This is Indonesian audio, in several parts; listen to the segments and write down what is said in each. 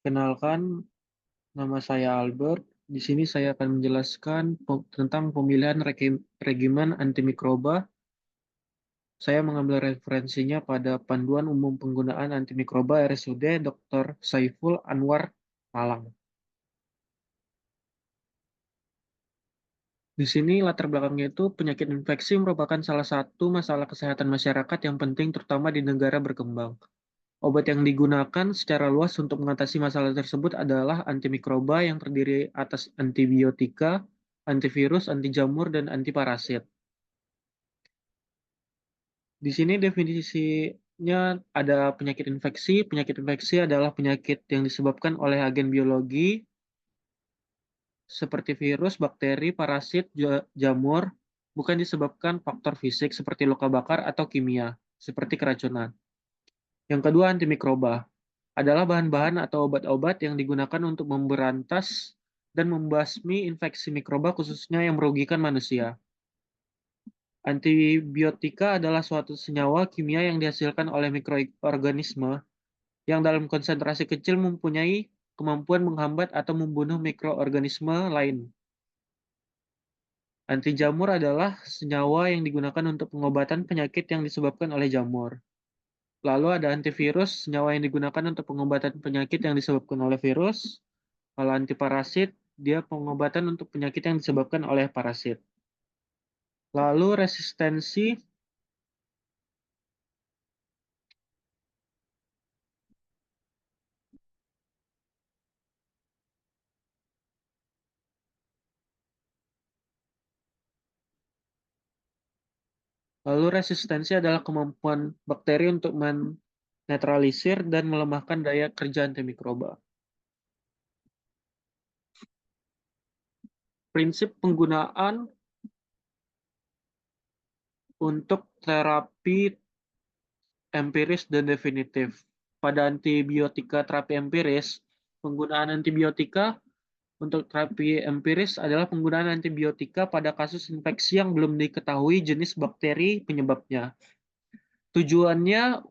Perkenalkan, nama saya Albert. Di sini saya akan menjelaskan tentang pemilihan regimen antimikroba. Saya mengambil referensinya pada Panduan Umum Penggunaan Antimikroba RSUD Dr. Saiful Anwar Malang. Di sini latar belakangnya itu penyakit infeksi merupakan salah satu masalah kesehatan masyarakat yang penting terutama di negara berkembang. Obat yang digunakan secara luas untuk mengatasi masalah tersebut adalah antimikroba yang terdiri atas antibiotika, antivirus, anti jamur, dan antiparasit. Di sini definisinya ada penyakit infeksi. Penyakit infeksi adalah penyakit yang disebabkan oleh agen biologi seperti virus, bakteri, parasit, jamur, bukan disebabkan faktor fisik seperti luka bakar atau kimia, seperti keracunan. Yang kedua, antimikroba adalah bahan-bahan atau obat-obat yang digunakan untuk memberantas dan membasmi infeksi mikroba khususnya yang merugikan manusia. Antibiotika adalah suatu senyawa kimia yang dihasilkan oleh mikroorganisme yang dalam konsentrasi kecil mempunyai kemampuan menghambat atau membunuh mikroorganisme lain. Anti jamur adalah senyawa yang digunakan untuk pengobatan penyakit yang disebabkan oleh jamur. Lalu ada antivirus, senyawa yang digunakan untuk pengobatan penyakit yang disebabkan oleh virus. Kalau antiparasit, dia pengobatan untuk penyakit yang disebabkan oleh parasit. Lalu resistensi, adalah kemampuan bakteri untuk menetralisir dan melemahkan daya kerja antimikroba. Prinsip penggunaan untuk terapi empiris dan definitif. Pada antibiotika terapi empiris, penggunaan antibiotika untuk terapi empiris adalah penggunaan antibiotika pada kasus infeksi yang belum diketahui jenis bakteri penyebabnya. Tujuannya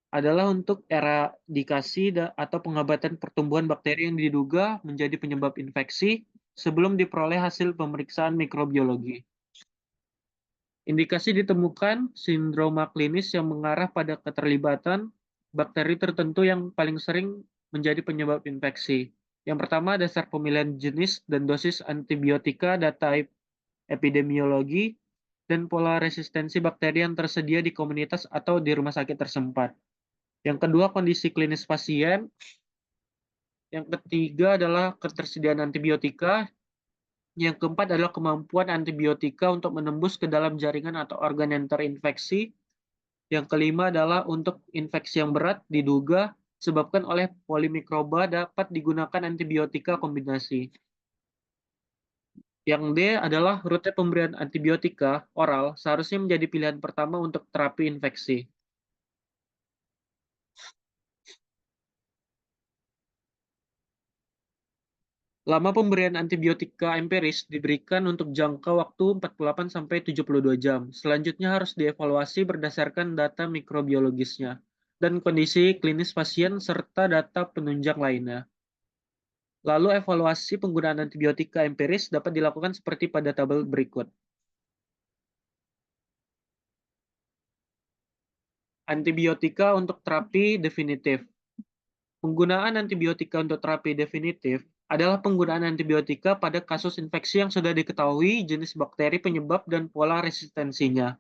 adalah untuk eradikasi atau pengobatan pertumbuhan bakteri yang diduga menjadi penyebab infeksi sebelum diperoleh hasil pemeriksaan mikrobiologi. Indikasi ditemukan sindroma klinis yang mengarah pada keterlibatan bakteri tertentu yang paling sering menjadi penyebab infeksi. Yang pertama, dasar pemilihan jenis dan dosis antibiotika, data epidemiologi, dan pola resistensi bakteri yang tersedia di komunitas atau di rumah sakit tersempat. Yang kedua, kondisi klinis pasien. Yang ketiga adalah ketersediaan antibiotika. Yang keempat adalah kemampuan antibiotika untuk menembus ke dalam jaringan atau organ yang terinfeksi. Yang kelima adalah untuk infeksi yang berat diduga disebabkan oleh polimikroba dapat digunakan antibiotika kombinasi. Yang D adalah rute pemberian antibiotika oral seharusnya menjadi pilihan pertama untuk terapi infeksi. Lama pemberian antibiotika empiris diberikan untuk jangka waktu 48-72 jam. Selanjutnya harus dievaluasi berdasarkan data mikrobiologisnya dan kondisi klinis pasien serta data penunjang lainnya. Lalu evaluasi penggunaan antibiotika empiris dapat dilakukan seperti pada tabel berikut. Antibiotika untuk terapi definitif. Penggunaan antibiotika untuk terapi definitif adalah penggunaan antibiotika pada kasus infeksi yang sudah diketahui jenis bakteri penyebab dan pola resistensinya.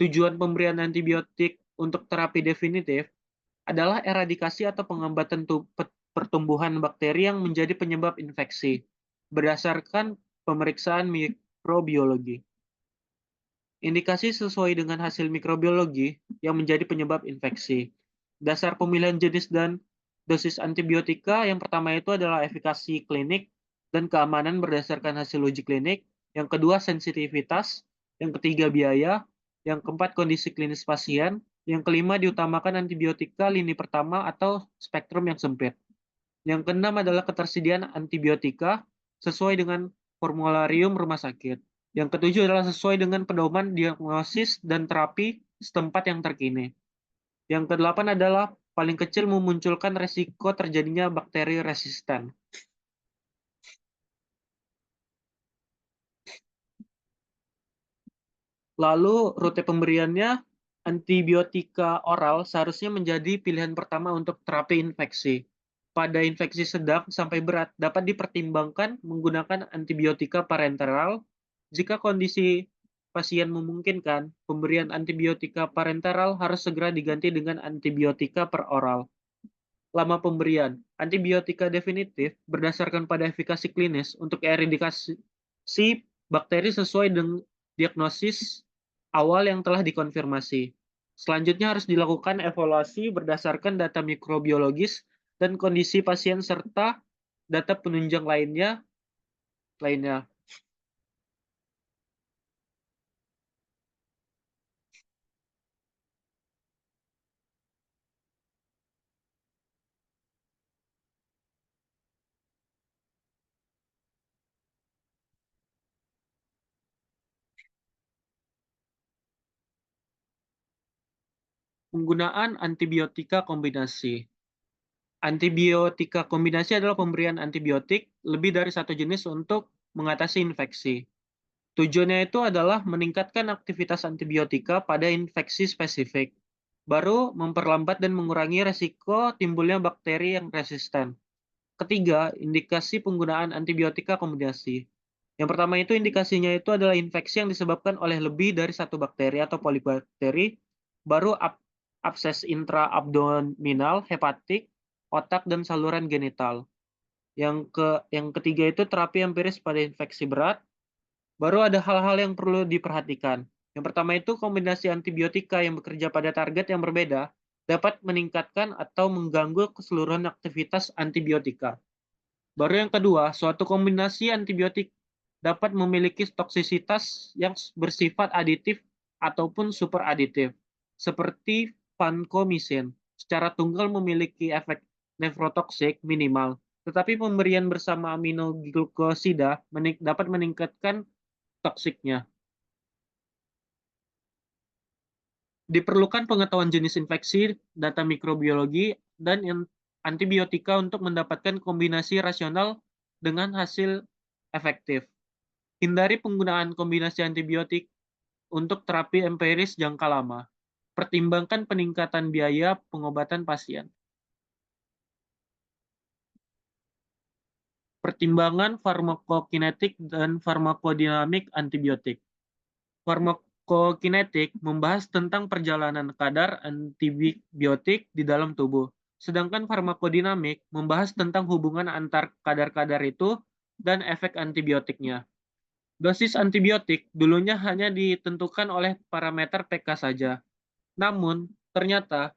Tujuan pemberian antibiotik untuk terapi definitif adalah eradikasi atau pengobatan pertumbuhan bakteri yang menjadi penyebab infeksi berdasarkan pemeriksaan mikrobiologi. Indikasi sesuai dengan hasil mikrobiologi yang menjadi penyebab infeksi. Dasar pemilihan jenis dan dosis antibiotika yang pertama itu adalah efikasi klinik dan keamanan berdasarkan hasil uji klinik. Yang kedua, sensitivitas. Yang ketiga, biaya. Yang keempat, kondisi klinis pasien. Yang kelima, diutamakan antibiotika lini pertama atau spektrum yang sempit. Yang keenam adalah ketersediaan antibiotika sesuai dengan formularium rumah sakit. Yang ketujuh adalah sesuai dengan pedoman diagnosis dan terapi setempat yang terkini. Yang kedelapan adalah paling kecil memunculkan resiko terjadinya bakteri resisten. Lalu rute pemberiannya, antibiotika oral seharusnya menjadi pilihan pertama untuk terapi infeksi. Pada infeksi sedang sampai berat, dapat dipertimbangkan menggunakan antibiotika parenteral. Jika kondisi pasien memungkinkan, pemberian antibiotika parenteral harus segera diganti dengan antibiotika per oral. Lama pemberian, antibiotika definitif berdasarkan pada efikasi klinis untuk eradikasi bakteri sesuai dengan diagnosis awal yang telah dikonfirmasi. Selanjutnya harus dilakukan evaluasi berdasarkan data mikrobiologis dan kondisi pasien serta data penunjang lainnya. Penggunaan antibiotika kombinasi. Antibiotika kombinasi adalah pemberian antibiotik lebih dari satu jenis untuk mengatasi infeksi. Tujuannya itu adalah meningkatkan aktivitas antibiotika pada infeksi spesifik, baru memperlambat dan mengurangi resiko timbulnya bakteri yang resisten. Ketiga, indikasi penggunaan antibiotika kombinasi. Yang pertama itu indikasinya itu adalah infeksi yang disebabkan oleh lebih dari satu bakteri atau polibakteri, baru abses intraabdominal, hepatik, otak, dan saluran genital. Yang ketiga itu terapi empiris pada infeksi berat, baru ada hal-hal yang perlu diperhatikan. Yang pertama itu kombinasi antibiotika yang bekerja pada target yang berbeda dapat meningkatkan atau mengganggu keseluruhan aktivitas antibiotika. Baru yang kedua, suatu kombinasi antibiotik dapat memiliki toksisitas yang bersifat aditif ataupun superaditif, seperti vancomycin. Secara tunggal memiliki efek nefrotoksik minimal, tetapi pemberian bersama aminoglikosida dapat meningkatkan toksiknya. Diperlukan pengetahuan jenis infeksi, data mikrobiologi, dan antibiotika untuk mendapatkan kombinasi rasional dengan hasil efektif. Hindari penggunaan kombinasi antibiotik untuk terapi empiris jangka lama. Pertimbangkan peningkatan biaya pengobatan pasien. Pertimbangan farmakokinetik dan farmakodinamik antibiotik. Farmakokinetik membahas tentang perjalanan kadar antibiotik di dalam tubuh, sedangkan farmakodinamik membahas tentang hubungan antar kadar-kadar itu dan efek antibiotiknya. Dosis antibiotik dulunya hanya ditentukan oleh parameter pK saja. Namun, ternyata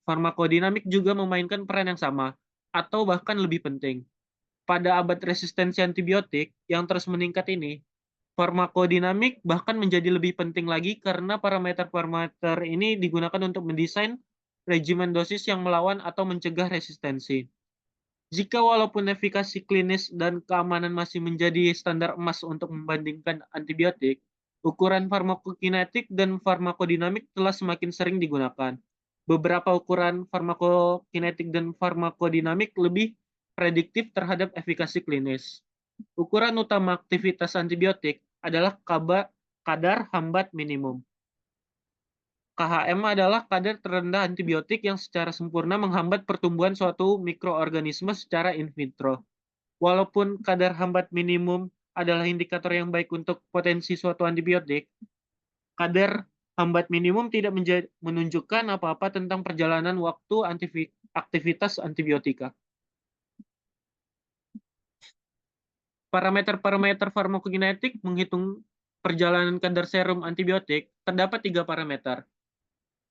farmakodinamik juga memainkan peran yang sama, atau bahkan lebih penting. Pada abad resistensi antibiotik yang terus meningkat ini, farmakodinamik bahkan menjadi lebih penting lagi karena parameter-parameter ini digunakan untuk mendesain regimen dosis yang melawan atau mencegah resistensi. Jika walaupun efikasi klinis dan keamanan masih menjadi standar emas untuk membandingkan antibiotik, ukuran farmakokinetik dan farmakodinamik telah semakin sering digunakan. Beberapa ukuran farmakokinetik dan farmakodinamik lebih prediktif terhadap efikasi klinis. Ukuran utama aktivitas antibiotik adalah kadar hambat minimum. KHM adalah kadar terendah antibiotik yang secara sempurna menghambat pertumbuhan suatu mikroorganisme secara in vitro. Walaupun kadar hambat minimum adalah indikator yang baik untuk potensi suatu antibiotik, kadar hambat minimum tidak menunjukkan apa-apa tentang perjalanan waktu aktivitas antibiotika. Parameter-parameter farmakokinetik menghitung perjalanan kadar serum antibiotik terdapat 3 parameter.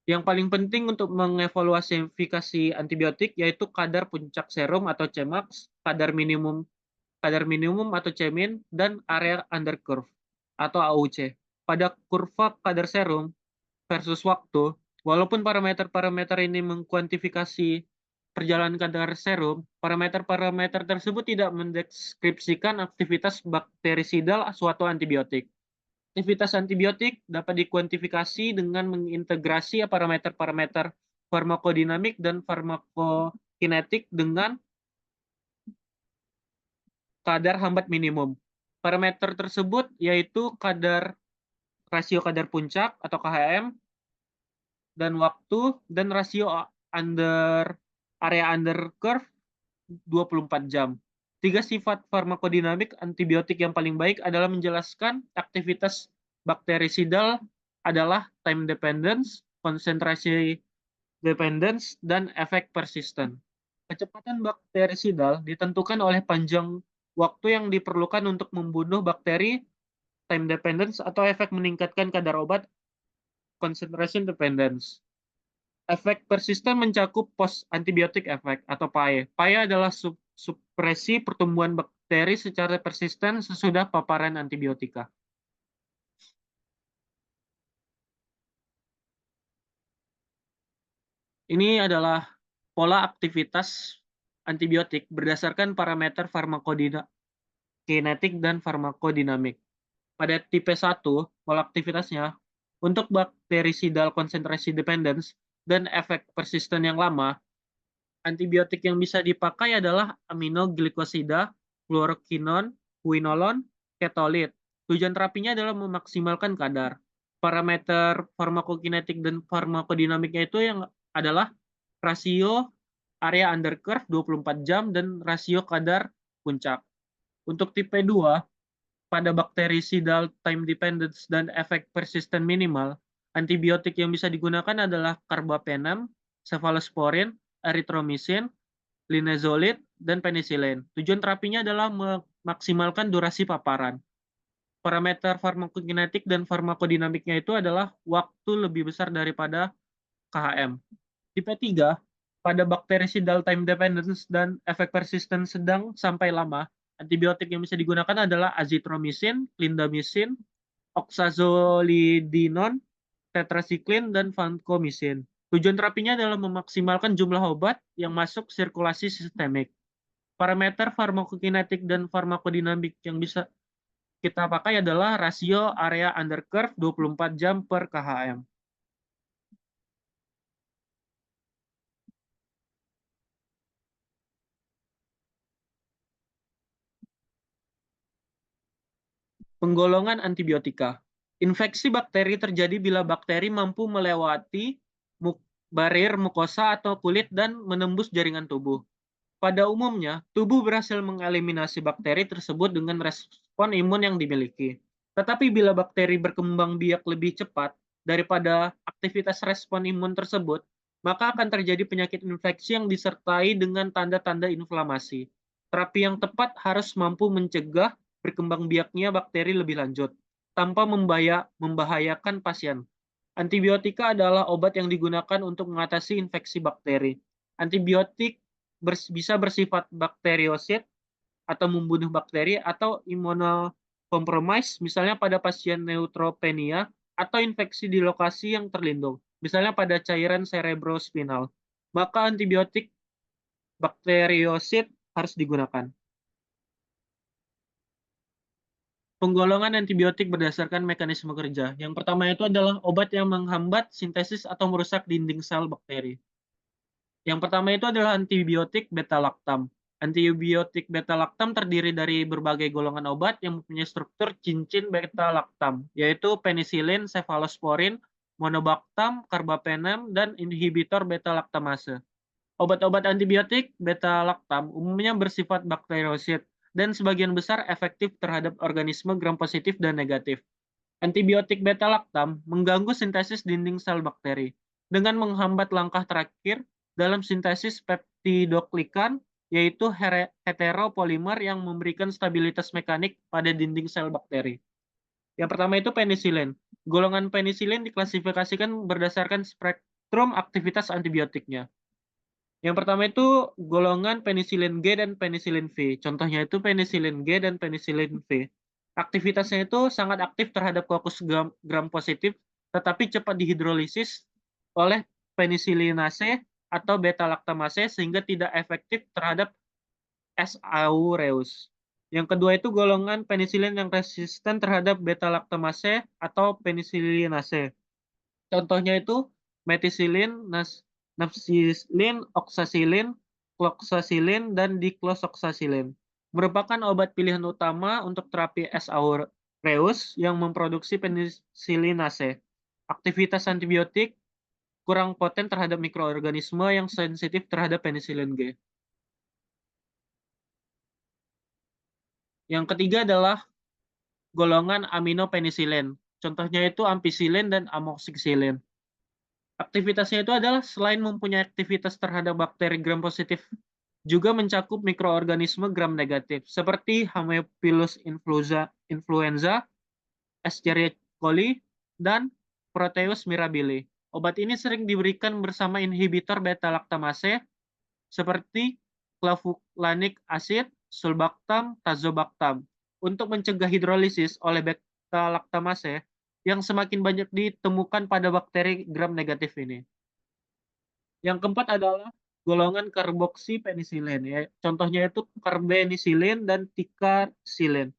Yang paling penting untuk mengevaluasi efikasi antibiotik yaitu kadar puncak serum atau Cmax, kadar minimum atau Cmin, dan area under curve atau AUC. Pada kurva kadar serum versus waktu, walaupun parameter-parameter ini mengkuantifikasi perjalanan kadar serum, parameter-parameter tersebut tidak mendeskripsikan aktivitas bakterisidal suatu antibiotik. Aktivitas antibiotik dapat dikuantifikasi dengan mengintegrasi parameter-parameter farmakodinamik dan farmakokinetik dengan kadar hambat minimum. Parameter tersebut yaitu rasio kadar puncak atau KHM dan waktu dan rasio area under curve 24 jam. Tiga sifat farmakodinamik antibiotik yang paling baik adalah menjelaskan aktivitas bakterisidal adalah time dependence, konsentrasi dependence, dan efek persisten. Kecepatan bakterisidal ditentukan oleh panjang waktu yang diperlukan untuk membunuh bakteri, time dependence, atau efek meningkatkan kadar obat, concentration dependence. Efek persisten mencakup post antibiotik efek atau PAE. PAE adalah supresi pertumbuhan bakteri secara persisten sesudah paparan antibiotika. Ini adalah pola aktivitas antibiotik berdasarkan parameter farmakokinetik dan farmakodinamik. Pada tipe 1, pola aktivitasnya untuk baktericidal concentracy dependence dan efek persisten yang lama, antibiotik yang bisa dipakai adalah aminoglikosida, fluorokinon, quinolon, ketolit. Tujuan terapinya adalah memaksimalkan kadar. Parameter farmakokinetik dan farmakodinamiknya itu yang adalah rasio area under curve 24 jam dan rasio kadar puncak. Untuk tipe 2, pada baktericidal time dependence dan efek persisten minimal, antibiotik yang bisa digunakan adalah carbapenem, cephalosporin, erythromycin, linezolid, dan penisilin. Tujuan terapinya adalah memaksimalkan durasi paparan. Parameter farmakokinetik dan farmakodinamiknya itu adalah waktu lebih besar daripada KHM. Tipe 3, pada baktericidal time dependence dan efek persisten sedang sampai lama, antibiotik yang bisa digunakan adalah azithromycin, clindamycin, oxazolidinone, tetracycline, dan vancomycin. Tujuan terapinya adalah memaksimalkan jumlah obat yang masuk sirkulasi sistemik. Parameter farmakokinetik dan farmakodinamik yang bisa kita pakai adalah rasio area under curve 24 jam per KHM. Penggolongan antibiotika. Infeksi bakteri terjadi bila bakteri mampu melewati barir mukosa atau kulit dan menembus jaringan tubuh. Pada umumnya, tubuh berhasil mengeliminasi bakteri tersebut dengan respon imun yang dimiliki. Tetapi bila bakteri berkembang biak lebih cepat daripada aktivitas respon imun tersebut, maka akan terjadi penyakit infeksi yang disertai dengan tanda-tanda inflamasi. Terapi yang tepat harus mampu mencegah berkembang biaknya bakteri lebih lanjut, tanpa membahayakan pasien. Antibiotika adalah obat yang digunakan untuk mengatasi infeksi bakteri. Antibiotik bisa bersifat bakteriosid atau membunuh bakteri atau imunokompromis, misalnya pada pasien neutropenia atau infeksi di lokasi yang terlindung, misalnya pada cairan cerebrospinal. Maka antibiotik bakteriosid harus digunakan. Penggolongan antibiotik berdasarkan mekanisme kerja. Yang pertama itu adalah obat yang menghambat sintesis atau merusak dinding sel bakteri. Yang pertama itu adalah antibiotik beta-laktam. Antibiotik beta-laktam terdiri dari berbagai golongan obat yang mempunyai struktur cincin beta-laktam, yaitu penisilin, cephalosporin, monobactam, carbapenem, dan inhibitor beta-laktamase. Obat-obat antibiotik beta-laktam umumnya bersifat bakteriosid dan sebagian besar efektif terhadap organisme gram positif dan negatif. Antibiotik beta-laktam mengganggu sintesis dinding sel bakteri dengan menghambat langkah terakhir dalam sintesis peptidoglikan, yaitu heteropolimer yang memberikan stabilitas mekanik pada dinding sel bakteri. Yang pertama itu penisilin. Golongan penisilin diklasifikasikan berdasarkan spektrum aktivitas antibiotiknya. Yang pertama itu golongan penisilin G dan penisilin V. Contohnya itu penisilin G dan penisilin V. Aktivitasnya itu sangat aktif terhadap kokus gram positif, tetapi cepat dihidrolisis oleh penisilinase atau beta-laktamase sehingga tidak efektif terhadap S. aureus. Yang kedua itu golongan penisilin yang resisten terhadap beta-laktamase atau penisilinase. Contohnya itu methicillin, nafcillin, oxacillin, cloxacillin, dan diclosoxacillin. Merupakan obat pilihan utama untuk terapi S. aureus yang memproduksi penisilinase. Aktivitas antibiotik kurang poten terhadap mikroorganisme yang sensitif terhadap penisilin G. Yang ketiga adalah golongan aminopenicillin. Contohnya itu ampicillin dan amoxicillin. Aktivitasnya itu adalah selain mempunyai aktivitas terhadap bakteri gram positif, juga mencakup mikroorganisme gram negatif, seperti Haemophilus influenza, Escherichia coli, dan Proteus mirabile. Obat ini sering diberikan bersama inhibitor beta-laktamase seperti clavulanic acid, sulbactam, tazobactam untuk mencegah hidrolisis oleh beta-laktamase yang semakin banyak ditemukan pada bakteri gram negatif ini. Yang keempat adalah golongan karboksipenicillin. Ya. Contohnya itu carbenisilin dan ticasilin.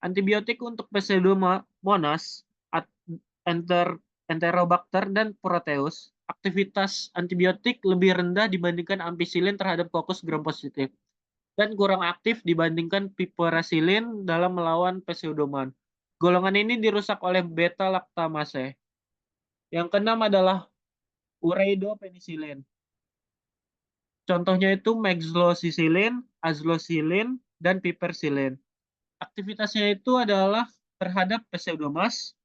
Antibiotik untuk Pseudomonas, Enterobacter, dan Proteus. Aktivitas antibiotik lebih rendah dibandingkan ampicillin terhadap kokus gram positif dan kurang aktif dibandingkan piperacillin dalam melawan Pseudomonas. Golongan ini dirusak oleh beta-laktamase. Yang keenam adalah ureidopenicillin. Contohnya itu mexloxicillin, azloxilin, dan piperacillin. Aktivitasnya itu adalah terhadap Pseudomonas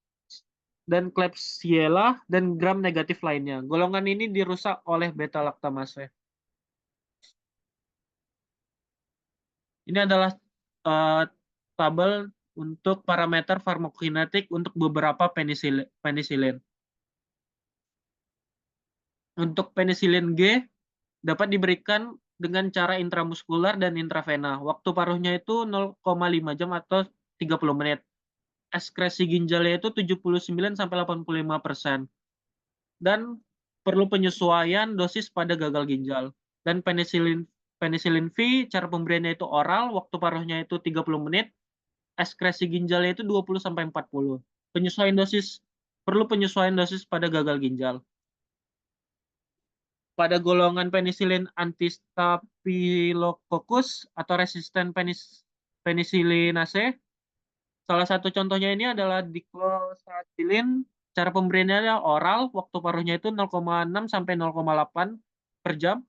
dan Klebsiella dan gram negatif lainnya. Golongan ini dirusak oleh beta-laktamase. Ini adalah uh, tabel untuk parameter farmakokinetik untuk beberapa penisilin. Untuk penisilin G dapat diberikan dengan cara intramuskular dan intravena. Waktu paruhnya itu 0,5 jam atau 30 menit. Ekskresi ginjalnya itu 79-85%. Dan perlu penyesuaian dosis pada gagal ginjal. Dan penicillin V, cara pemberiannya itu oral, waktu paruhnya itu 30 menit, ekskresi ginjalnya itu 20-40. Perlu penyesuaian dosis pada gagal ginjal. Pada golongan penisilin antistaphylococcus atau resisten penisilinase, salah satu contohnya ini adalah dicloxacillin. Cara pemberiannya adalah oral, waktu paruhnya itu 0,6 sampai 0,8 per jam.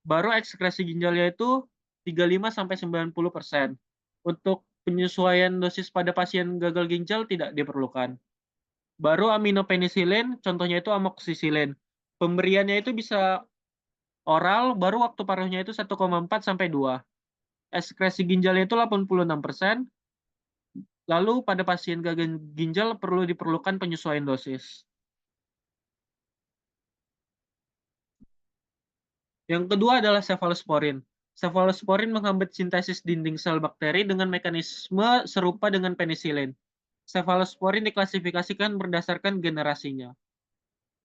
Baru ekskresi ginjalnya itu 35 sampai 90%. Untuk penyesuaian dosis pada pasien gagal ginjal tidak diperlukan. Baru aminopenicillin, contohnya itu amoxicillin. Pemberiannya itu bisa oral, baru waktu paruhnya itu 1,4 sampai 2. Ekskresi ginjalnya itu 86%. Lalu pada pasien gagal ginjal perlu diperlukan penyesuaian dosis. Yang kedua adalah cefalosporin. Cefalosporin menghambat sintesis dinding sel bakteri dengan mekanisme serupa dengan penisilin. Cefalosporin diklasifikasikan berdasarkan generasinya.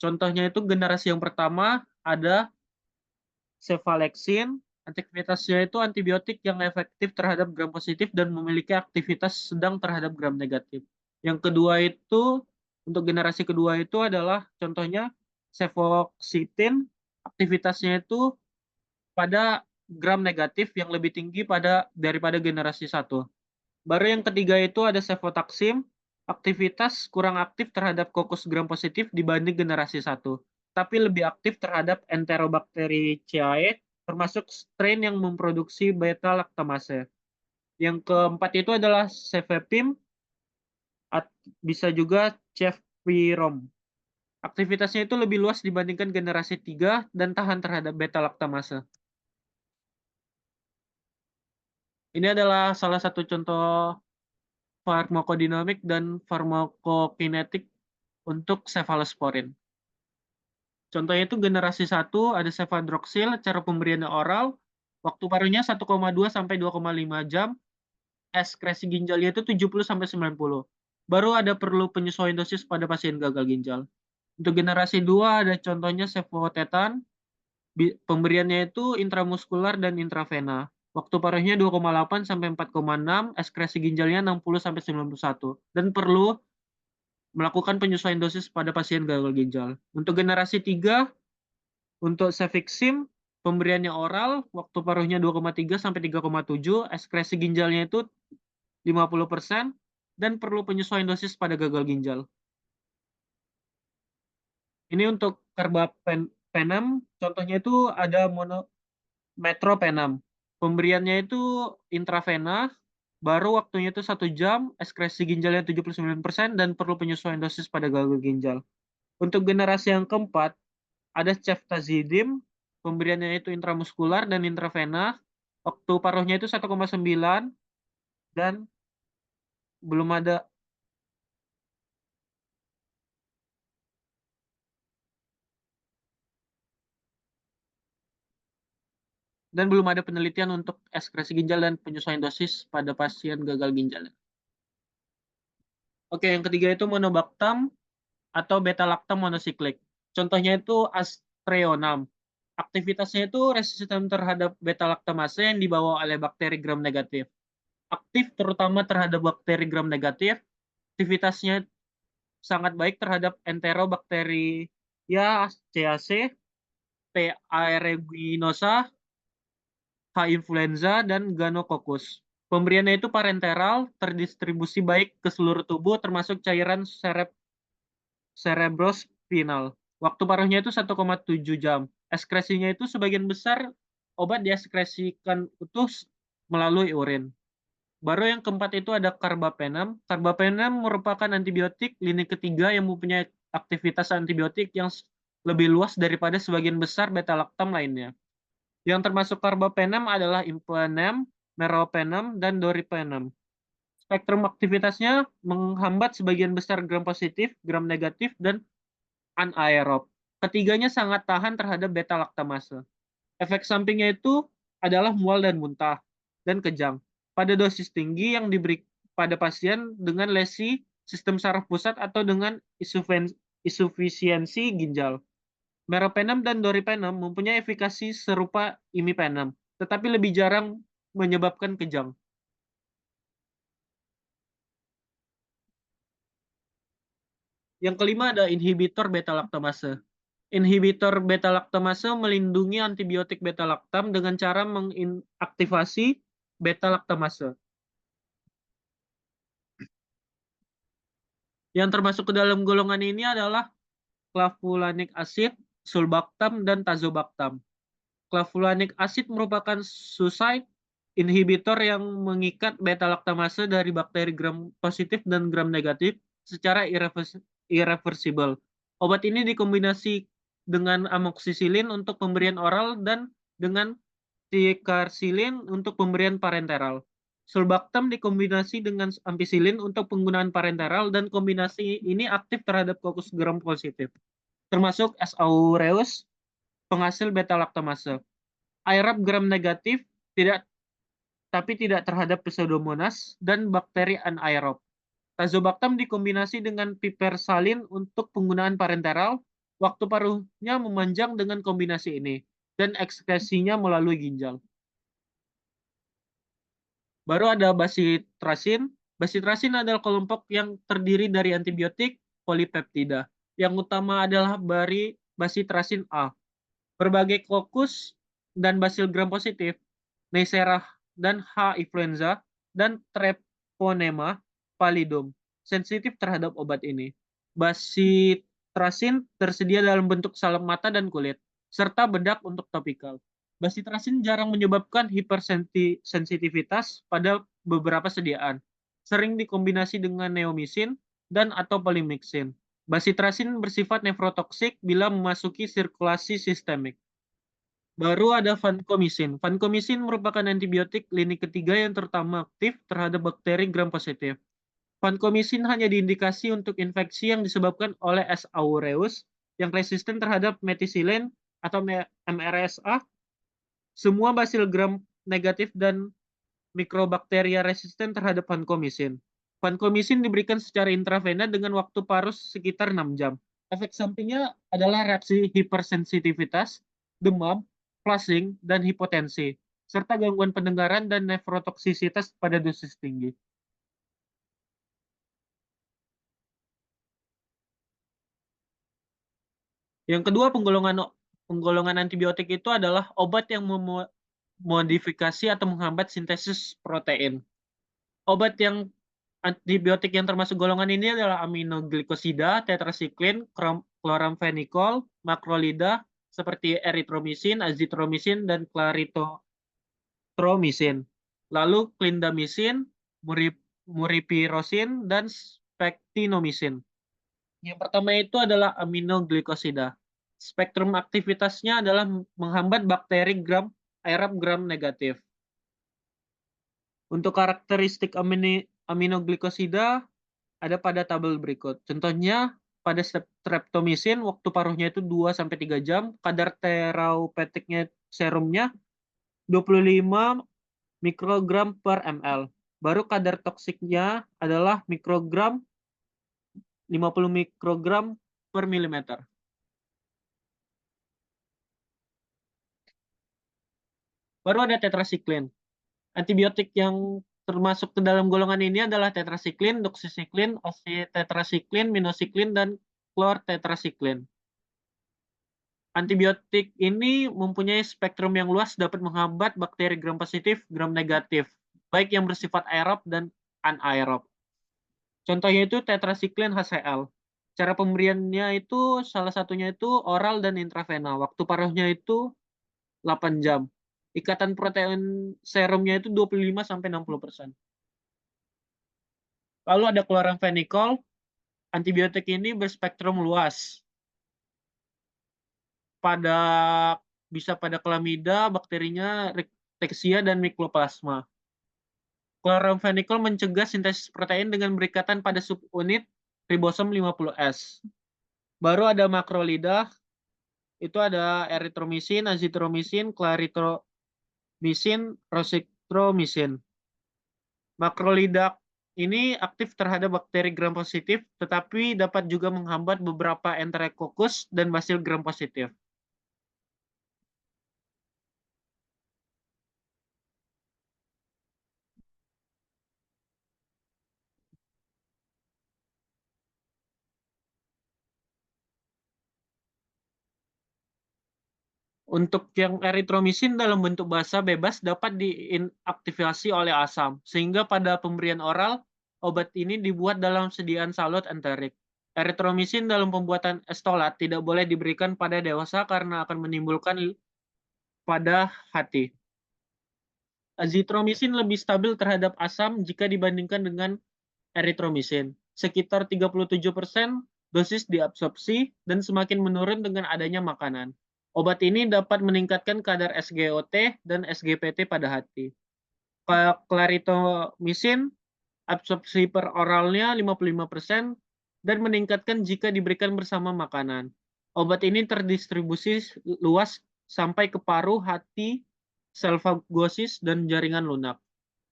Contohnya itu generasi yang pertama ada cefalexin. Aktivitasnya itu antibiotik yang efektif terhadap gram positif dan memiliki aktivitas sedang terhadap gram negatif. Yang kedua itu, untuk generasi kedua itu adalah contohnya cefoxitin. Aktivitasnya itu pada gram negatif yang lebih tinggi daripada generasi satu. Baru yang ketiga itu ada cefotaxim. Aktivitas kurang aktif terhadap kokus gram positif dibanding generasi satu, tapi lebih aktif terhadap Enterobacteriaceae, termasuk strain yang memproduksi beta-laktamase. Yang keempat itu adalah cefepime, bisa juga cefpirom. Aktivitasnya itu lebih luas dibandingkan generasi 3 dan tahan terhadap beta-laktamase. Ini adalah salah satu contoh farmakodinamik dan farmakokinetik untuk cefalosporin. Contohnya itu generasi 1 ada cefadroxil, cara pemberiannya oral, waktu paruhnya 1,2 sampai 2,5 jam, ekskresi ginjalnya itu 70 sampai 90. Baru ada perlu penyesuaian dosis pada pasien gagal ginjal. Untuk generasi 2 ada contohnya cefotetan, pemberiannya itu intramuskular dan intravena. Waktu paruhnya 2,8 sampai 4,6, ekskresi ginjalnya 60 sampai 91 dan perlu melakukan penyesuaian dosis pada pasien gagal ginjal. Untuk generasi 3 Untuk cefixime, pemberiannya oral, waktu paruhnya 2,3 sampai 3,7, ekskresi ginjalnya itu 50%, dan perlu penyesuaian dosis pada gagal ginjal. Ini untuk carbapenem, contohnya itu ada metropenem. Pemberiannya itu intravena, baru waktunya itu 1 jam, ekskresi ginjalnya 79%, dan perlu penyesuaian dosis pada gagal ginjal. Untuk generasi yang keempat, ada ceftazidime, pemberiannya itu intramuskular dan intravena, waktu paruhnya itu 1,9, dan belum ada penelitian untuk ekskresi ginjal dan penyesuaian dosis pada pasien gagal ginjal. Oke, yang ketiga itu monobactam atau beta-lactam monosiklik. Contohnya itu Astreonam. Aktivitasnya itu resisten terhadap beta-laktamase yang dibawa oleh bakteri gram negatif. Aktif terutama terhadap bakteri gram negatif, aktivitasnya sangat baik terhadap enterobakteri ya CAC, P. aeruginosa, H. influenza, dan Ganococcus. Pemberiannya itu parenteral, terdistribusi baik ke seluruh tubuh, termasuk cairan cerebrospinal. Waktu paruhnya itu 1,7 jam. Ekskresinya itu sebagian besar obat dieskresikan utuh melalui urin. Baru yang keempat itu ada carbapenem. Carbapenem merupakan antibiotik lini ketiga yang mempunyai aktivitas antibiotik yang lebih luas daripada sebagian besar beta-lactam lainnya. Yang termasuk carbapenem adalah impenem, meropenem, dan doripenem. Spektrum aktivitasnya menghambat sebagian besar gram positif, gram negatif, dan anaerob. Ketiganya sangat tahan terhadap beta-laktamase. Efek sampingnya itu adalah mual dan muntah, dan kejang. Pada dosis tinggi yang diberi pada pasien dengan lesi sistem saraf pusat atau dengan insufisiensi ginjal. Meropenem dan doripenem mempunyai efikasi serupa imipenem, tetapi lebih jarang menyebabkan kejang. Yang kelima ada inhibitor beta-laktamase. Inhibitor beta-laktamase melindungi antibiotik beta-laktam dengan cara mengaktifasi beta-laktamase. Yang termasuk ke dalam golongan ini adalah clavulanic acid, sulbactam, dan tazobactam. Clavulanic acid merupakan suicide inhibitor yang mengikat beta-laktamase dari bakteri gram positif dan gram negatif secara irreversibel. Obat ini dikombinasi dengan amoxicillin untuk pemberian oral dan dengan ticarcillin untuk pemberian parenteral. Sulbactam dikombinasi dengan ampicillin untuk penggunaan parenteral dan kombinasi ini aktif terhadap kokus gram positif, termasuk S. aureus, penghasil beta-laktamase. Aerab gram negatif tidak tidak terhadap Pseudomonas dan bakteri anaerob. Tazobactam dikombinasi dengan pipersalin untuk penggunaan parenteral, waktu paruhnya memanjang dengan kombinasi ini, dan ekskresinya melalui ginjal. Baru ada basitrasin. Basitrasin adalah kelompok yang terdiri dari antibiotik polipeptida. Yang utama adalah basitrasin A. Berbagai kokus dan basil gram positif, Neisseria dan H. influenza, dan Treponema pallidum sensitif terhadap obat ini. Basitrasin tersedia dalam bentuk salep mata dan kulit, serta bedak untuk topikal. Basitrasin jarang menyebabkan hipersensitivitas pada beberapa sediaan, sering dikombinasi dengan neomycin dan atau polymyxin. Basitrasin bersifat nefrotoksik bila memasuki sirkulasi sistemik. Baru ada vancomycin. Vancomycin merupakan antibiotik lini ketiga yang terutama aktif terhadap bakteri gram positif. Vancomycin hanya diindikasi untuk infeksi yang disebabkan oleh S. aureus yang resisten terhadap methicillin atau MRSA. Semua basil gram negatif dan mikrobakteria resisten terhadap vancomycin. Vancomycin diberikan secara intravena dengan waktu parus sekitar 6 jam. Efek sampingnya adalah reaksi hipersensitivitas, demam, flushing, dan hipotensi, serta gangguan pendengaran dan nefrotoksisitas pada dosis tinggi. Yang kedua, penggolongan Penggolongan antibiotik itu adalah obat yang memodifikasi atau menghambat sintesis protein. Obat yang antibiotik yang termasuk golongan ini adalah aminoglikosida, tetrasiklin, kloramfenikol, makrolida, seperti eritromisin, azitromisin, dan klaritromisin. Lalu clindamycin, muripirosin, dan spektinomisin. Yang pertama itu adalah aminoglikosida. Spektrum aktivitasnya adalah menghambat bakteri gram aerob gram negatif. Untuk karakteristik aminoglikosida ada pada tabel berikut. Contohnya pada streptomycin waktu paruhnya itu 2-3 jam, kadar terapeutiknya serumnya 25 mikrogram per ml. Baru kadar toksiknya adalah 50 mikrogram per milimeter. Baru ada tetrasiklin. Antibiotik yang termasuk ke dalam golongan ini adalah tetrasiklin, doksisiklin, ositetrasiklin, minosiklin, dan klortetrasiklin. Antibiotik ini mempunyai spektrum yang luas, dapat menghambat bakteri gram positif, gram negatif, baik yang bersifat aerob dan anaerob. Contohnya itu tetrasiklin HCl. Cara pemberiannya itu salah satunya itu oral dan intravena. Waktu paruhnya itu 8 jam. Ikatan protein serumnya itu 25-60%. Lalu ada kloramfenikol. Antibiotik ini berspektrum luas. Pada bisa pada klamida, bakterinya rickettsia dan mycoplasma. Kloramfenikol mencegah sintesis protein dengan berikatan pada subunit ribosom 50S. Baru ada makrolida, itu ada eritromisin, azitromisin, klaritromisin, rositromisin. Makrolida ini aktif terhadap bakteri gram positif, tetapi dapat juga menghambat beberapa enterococcus dan basil gram positif. Untuk yang eritromisin dalam bentuk basa bebas dapat diinaktivasi oleh asam, sehingga pada pemberian oral, obat ini dibuat dalam sediaan salut enterik. Eritromisin dalam pembuatan estolat tidak boleh diberikan pada dewasa karena akan menimbulkan pada hati. Azitromisin lebih stabil terhadap asam jika dibandingkan dengan eritromisin. Sekitar 37% dosis diabsorpsi dan semakin menurun dengan adanya makanan. Obat ini dapat meningkatkan kadar SGOT dan SGPT pada hati. Claritomycin, absorpsi per oralnya 55% dan meningkatkan jika diberikan bersama makanan. Obat ini terdistribusi luas sampai ke paru, hati, sel fagosis, dan jaringan lunak.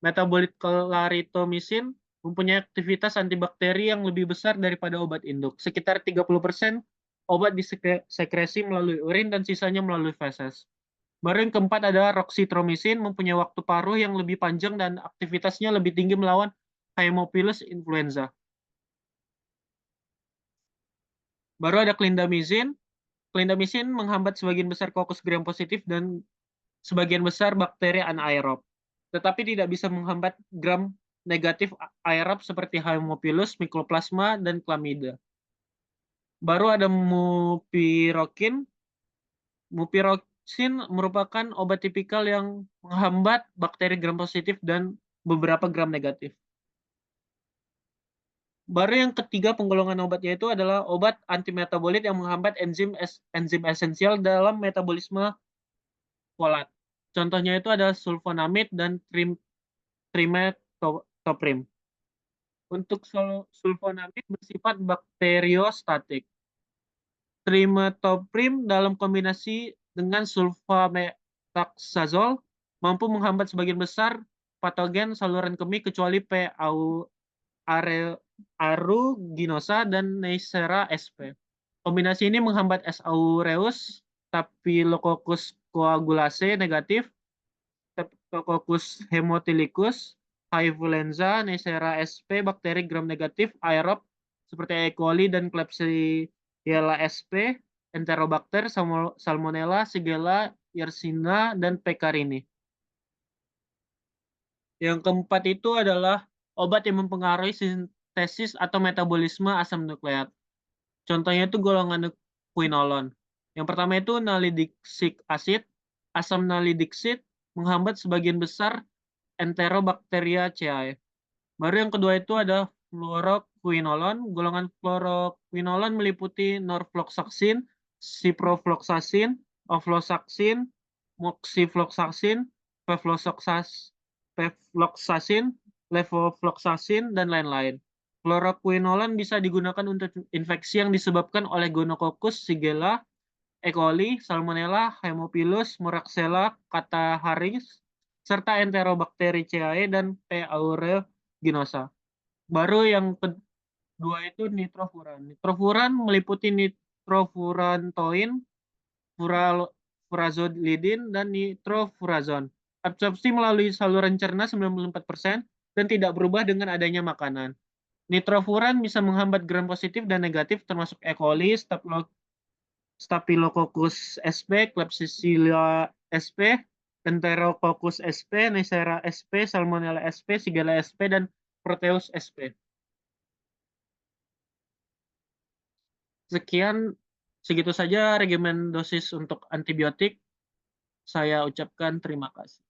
Metabolit claritomycin mempunyai aktivitas antibakteri yang lebih besar daripada obat induk. Sekitar 30% obat disekresi melalui urin dan sisanya melalui feses. Baru yang keempat ada roxitromycin, mempunyai waktu paruh yang lebih panjang dan aktivitasnya lebih tinggi melawan Haemophilus influenza. Baru ada clindamycin. Clindamycin menghambat sebagian besar kokus gram positif dan sebagian besar bakteri anaerob, tetapi tidak bisa menghambat gram negatif aerob seperti Haemophilus, Mycoplasma, dan Chlamydia. Baru ada mupirokin. Mupiroksin merupakan obat tipikal yang menghambat bakteri gram positif dan beberapa gram negatif. Baru yang ketiga penggolongan obatnya itu adalah obat antimetabolit yang menghambat enzim esensial dalam metabolisme folat. Contohnya itu ada sulfonamid dan trimetoprim. Untuk sulfonamid bersifat bakteriostatik. Trimetoprim dalam kombinasi dengan sulfamethoxazole mampu menghambat sebagian besar patogen saluran kemih kecuali P. aeruginosa dan Neisseria sp. Kombinasi ini menghambat S. aureus, Staphylococcus coagulase negatif, Streptococcus haemophilus, influenza, Neisseria sp, bakteri gram negatif, aerob seperti E. coli dan Klebsiella sp, Enterobacter, Salmonella, Shigella, Yersinia, dan Pecarini. Yang keempat itu adalah obat yang mempengaruhi sintesis atau metabolisme asam nukleat. Contohnya itu golongan quinolon. Yang pertama itu nalidixic acid. Asam nalidixic menghambat sebagian besar Enterobacteriaceae. Baru yang kedua itu ada fluoroquinolon. Golongan fluoroquinolon meliputi norfloxacin, ciprofloxacin, ofloxacin, moxifloxacin, pevloxacin, levofloxacin, dan lain-lain. Fluoroquinolon bisa digunakan untuk infeksi yang disebabkan oleh Gonococcus, Shigella, E. coli, Salmonella, Haemophilus, Moraxella, Catharis, serta Enterobacteriaceae dan P. aeruginosa. Baru yang kedua itu nitrofuran. Nitrofuran meliputi nitrofurantoin, furazolidin, dan nitrofurazon. Absorpsi melalui saluran cerna 94% dan tidak berubah dengan adanya makanan. Nitrofuran bisa menghambat gram positif dan negatif termasuk E. coli, Staphylococcus sp, Klebsiella sp, Enterococcus sp, Neisseria sp, Salmonella sp, Shigella sp, dan Proteus sp. Sekian, segitu saja regimen dosis untuk antibiotik. Saya ucapkan terima kasih.